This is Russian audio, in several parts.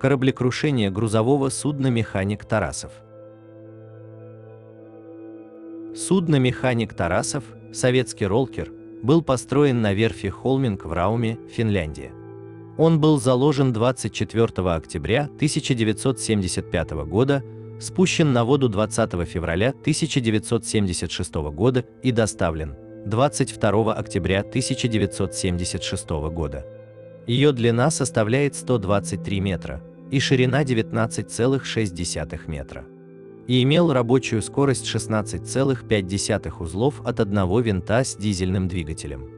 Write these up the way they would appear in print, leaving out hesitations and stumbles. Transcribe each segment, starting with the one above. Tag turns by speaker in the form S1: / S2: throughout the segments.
S1: Кораблекрушение грузового судна «Механик Тарасов». Судно «Механик Тарасов», советский роллкер, был построен на верфи Холминг в Рауме, Финляндия. Он был заложен 24 октября 1975 года, спущен на воду 20 февраля 1976 года и доставлен 22 октября 1976 года. Ее длина составляет 123 метра и ширина 19,6 метра. И имел рабочую скорость 16,5 узлов от одного винта с дизельным двигателем.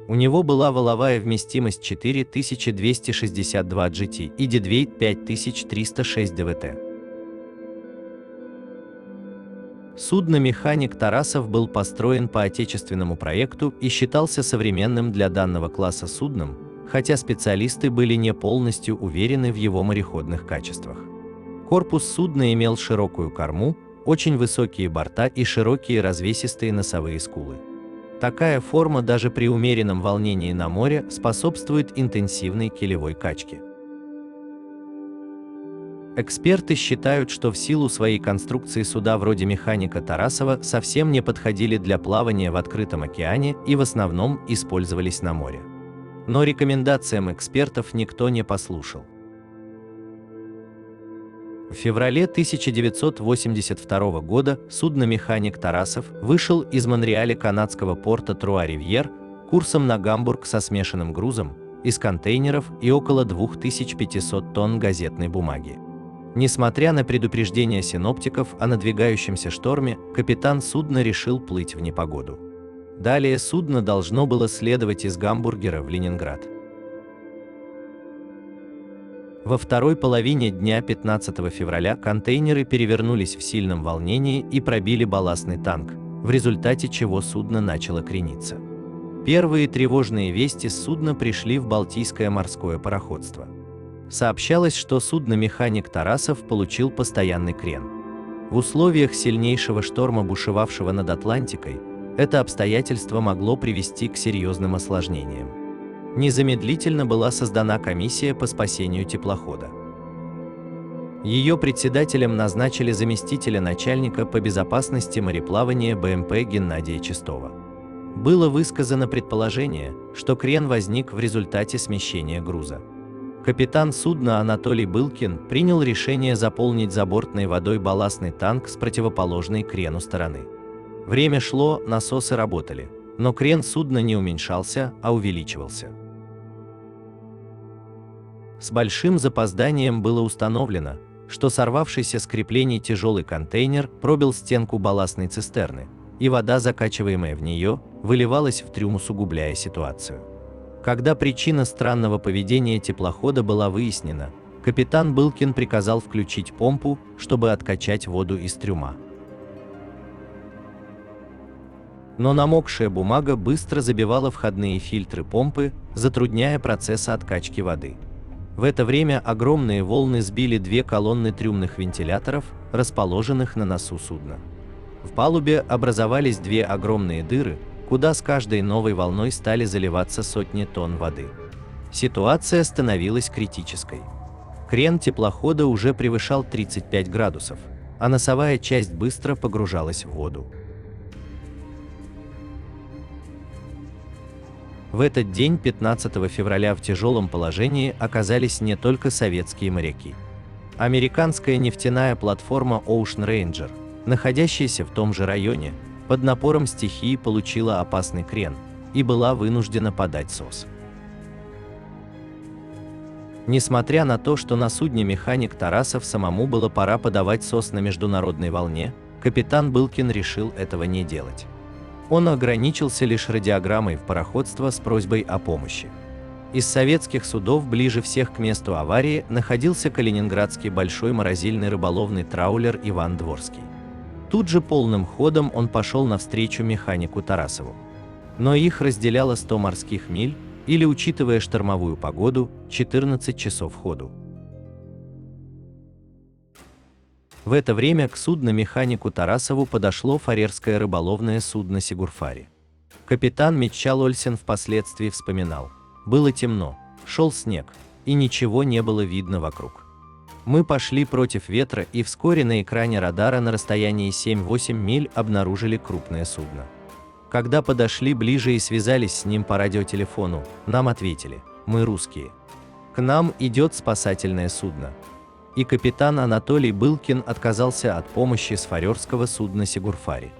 S1: У него была валовая вместимость 4262 GT и дедвейт 5306 ДВТ. Судно «Механик Тарасов» был построен по отечественному проекту и считался современным для данного класса судном, хотя специалисты были не полностью уверены в его мореходных качествах. Корпус судна имел широкую корму, очень высокие борта и широкие развесистые носовые скулы. Такая форма даже при умеренном волнении на море способствует интенсивной килевой качке. Эксперты считают, что в силу своей конструкции суда вроде «Механика Тарасова» совсем не подходили для плавания в открытом океане и в основном использовались на море. Но рекомендациям экспертов никто не послушал. В феврале 1982 года судно «Механик Тарасов» вышел из Монреаля канадского порта Труа-Ривьер курсом на Гамбург со смешанным грузом из контейнеров и около 2500 тонн газетной бумаги. Несмотря на предупреждения синоптиков о надвигающемся шторме, капитан судна решил плыть в непогоду. Далее судно должно было следовать из Гамбургера в Ленинград. Во второй половине дня 15 февраля контейнеры перевернулись в сильном волнении и пробили балластный танк, в результате чего судно начало крениться. Первые тревожные вести с судна пришли в Балтийское морское пароходство. Сообщалось, что судно «Механик Тарасов» получил постоянный крен. В условиях сильнейшего шторма, бушевавшего над Атлантикой, это обстоятельство могло привести к серьезным осложнениям. Незамедлительно была создана комиссия по спасению теплохода. Ее председателем назначили заместителя начальника по безопасности мореплавания БМП Геннадия Чистова. Было высказано предположение, что крен возник в результате смещения груза. Капитан судна Анатолий Былкин принял решение заполнить забортной водой балластный танк с противоположной крену стороны. Время шло, насосы работали, но крен судна не уменьшался, а увеличивался. С большим запозданием было установлено, что сорвавшийся с креплений тяжелый контейнер пробил стенку балластной цистерны, и вода, закачиваемая в нее, выливалась в трюм, усугубляя ситуацию. Когда причина странного поведения теплохода была выяснена, капитан Былкин приказал включить помпу, чтобы откачать воду из трюма. Но намокшая бумага быстро забивала входные фильтры помпы, затрудняя процесс откачки воды. В это время огромные волны сбили две колонны трюмных вентиляторов, расположенных на носу судна. В палубе образовались две огромные дыры, куда с каждой новой волной стали заливаться сотни тонн воды. Ситуация становилась критической. Крен теплохода уже превышал 35 градусов, а носовая часть быстро погружалась в воду. В этот день, 15 февраля, в тяжелом положении оказались не только советские моряки. Американская нефтяная платформа Ocean Ranger, находящаяся в том же районе, под напором стихии получила опасный крен и была вынуждена подать СОС. Несмотря на то, что на судне «Механик Тарасов» самому было пора подавать СОС на международной волне, капитан Былкин решил этого не делать. Он ограничился лишь радиограммой в пароходство с просьбой о помощи. Из советских судов ближе всех к месту аварии находился калининградский большой морозильный рыболовный траулер «Иван Дворский». Тут же полным ходом он пошел навстречу «Механику Тарасову». Но их разделяло 100 морских миль, или, учитывая штормовую погоду, 14 часов ходу. В это время к судну «Механику Тарасову» подошло фарерское рыболовное судно «Сигурфари». Капитан Митчал Ольсен впоследствии вспоминал: «Было темно, шел снег, и ничего не было видно вокруг. Мы пошли против ветра и вскоре на экране радара на расстоянии 7-8 миль обнаружили крупное судно. Когда подошли ближе и связались с ним по радиотелефону, нам ответили: мы русские. К нам идет спасательное судно. И капитан Анатолий Былкин отказался от помощи с фарерского судна Сигурфари.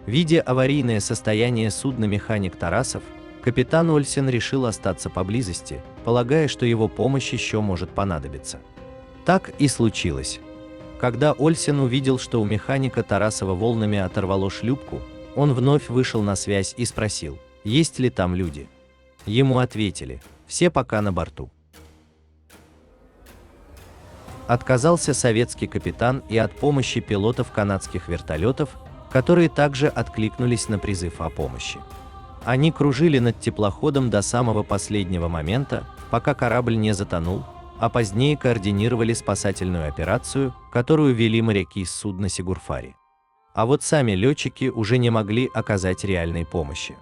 S1: Видя аварийное состояние судна механик Тарасов, капитан Ольсен решил остаться поблизости, полагая, что его помощь еще может понадобиться. Так и случилось. Когда Ольсен увидел, что у механика Тарасова волнами оторвало шлюпку, он вновь вышел на связь и спросил, есть ли там люди. Ему ответили: все пока на борту. Отказался советский капитан и от помощи пилотов канадских вертолетов, которые также откликнулись на призыв о помощи. Они кружили над теплоходом до самого последнего момента, пока корабль не затонул, а позднее координировали спасательную операцию, которую вели моряки с судна Сигурфари. А вот сами летчики уже не могли оказать реальной помощи.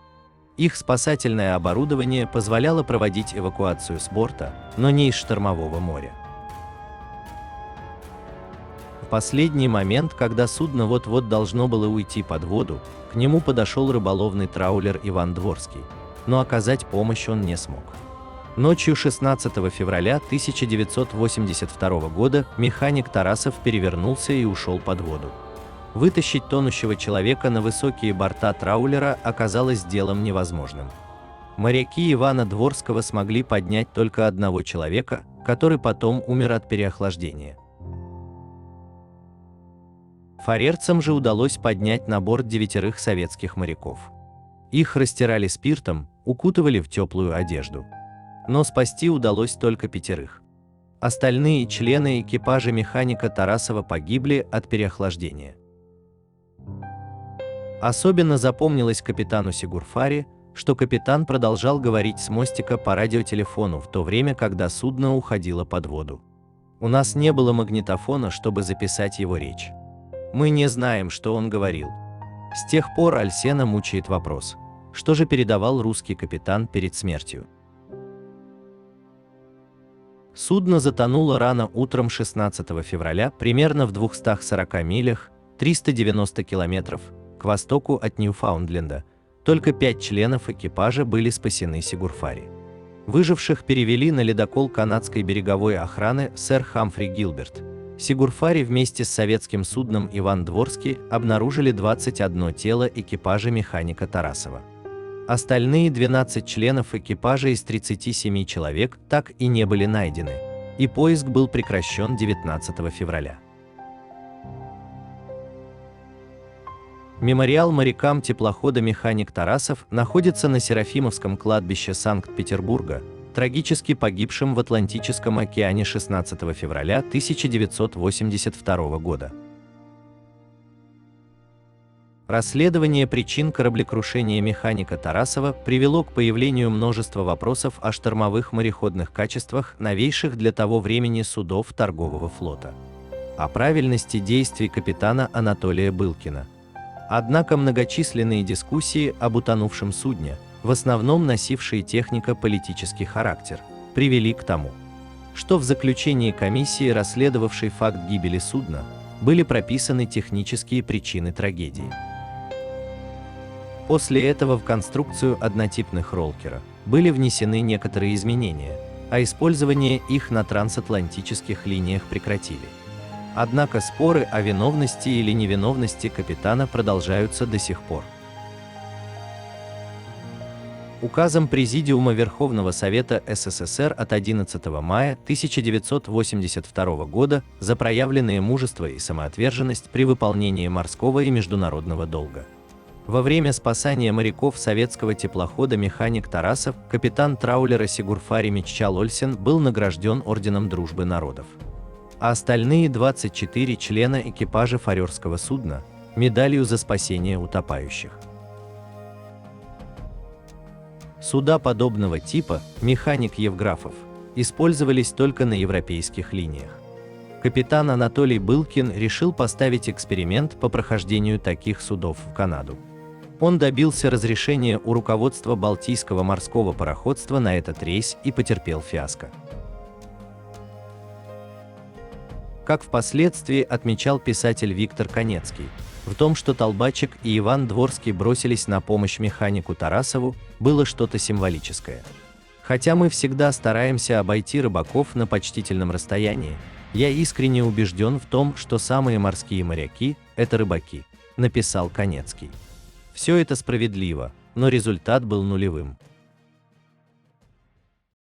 S1: Их спасательное оборудование позволяло проводить эвакуацию с борта, но не из штормового моря. В последний момент, когда судно вот-вот должно было уйти под воду, к нему подошел рыболовный траулер Иван Дворский, но оказать помощь он не смог. Ночью 16 февраля 1982 года механик Тарасов перевернулся и ушел под воду. Вытащить тонущего человека на высокие борта траулера оказалось делом невозможным. Моряки Ивана Дворского смогли поднять только одного человека, который потом умер от переохлаждения. Фарерцам же удалось поднять на борт 9 советских моряков. Их растирали спиртом, укутывали в теплую одежду. Но спасти удалось только 5. Остальные члены экипажа механика Тарасова погибли от переохлаждения. Особенно запомнилось капитану Сигурфари, что капитан продолжал говорить с мостика по радиотелефону в то время, когда судно уходило под воду. У нас не было магнитофона, чтобы записать его речь. Мы не знаем, что он говорил. С тех пор Ольсена мучает вопрос, что же передавал русский капитан перед смертью. Судно затонуло рано утром 16 февраля примерно в 240 милях, 390 километров, к востоку от Ньюфаундленда. Только 5 членов экипажа были спасены Сигурфари. Выживших перевели на ледокол канадской береговой охраны сэр Хамфри Гилберт. Сигурфари вместе с советским судном Иван Дворский обнаружили 21 тело экипажа механика Тарасова. Остальные 12 членов экипажа из 37 человек так и не были найдены, и поиск был прекращен 19 февраля. Мемориал морякам теплохода механик Тарасов находится на Серафимовском кладбище Санкт-Петербурга, трагически погибшим в Атлантическом океане 16 февраля 1982 года. Расследование причин кораблекрушения механика Тарасова привело к появлению множества вопросов о штормовых мореходных качествах новейших для того времени судов торгового флота, о правильности действий капитана Анатолия Былкина. Однако многочисленные дискуссии об утонувшем судне, в основном носившие технико-политический характер, привели к тому, что в заключении комиссии, расследовавшей факт гибели судна, были прописаны технические причины трагедии. После этого в конструкцию однотипных роллкера были внесены некоторые изменения, а использование их на трансатлантических линиях прекратили. Однако споры о виновности или невиновности капитана продолжаются до сих пор. Указом Президиума Верховного Совета СССР от 11 мая 1982 года за проявленное мужество и самоотверженность при выполнении морского и международного долга. Во время спасания моряков советского теплохода механик Тарасов, капитан траулера Сигурфари Миччал Ольсен был награжден Орденом Дружбы Народов, а остальные 24 члена экипажа фарерского судна – медалью за спасение утопающих. Суда подобного типа, механик Евграфов, использовались только на европейских линиях. Капитан Анатолий Былкин решил поставить эксперимент по прохождению таких судов в Канаду. Он добился разрешения у руководства Балтийского морского пароходства на этот рейс и потерпел фиаско. Как впоследствии отмечал писатель Виктор Канецкий, в том, что Толбачек и Иван Дворский бросились на помощь механику Тарасову, было что-то символическое. Хотя мы всегда стараемся обойти рыбаков на почтительном расстоянии, я искренне убежден в том, что самые морские моряки – это рыбаки, написал Канецкий. Все это справедливо, но результат был нулевым.